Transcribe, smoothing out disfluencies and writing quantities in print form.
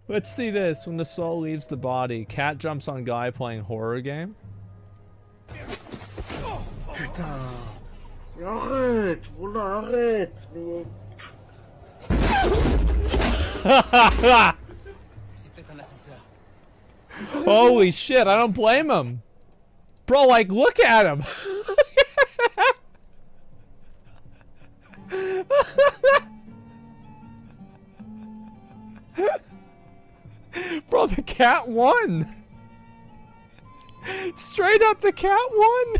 Let's see this. When the soul leaves the body, cat jumps on guy playing horror game. Putain. Arrête, voilà, arrête. Holy shit, I don't blame him. Bro, like, look at him. Bro, the cat won. Straight up, the cat won.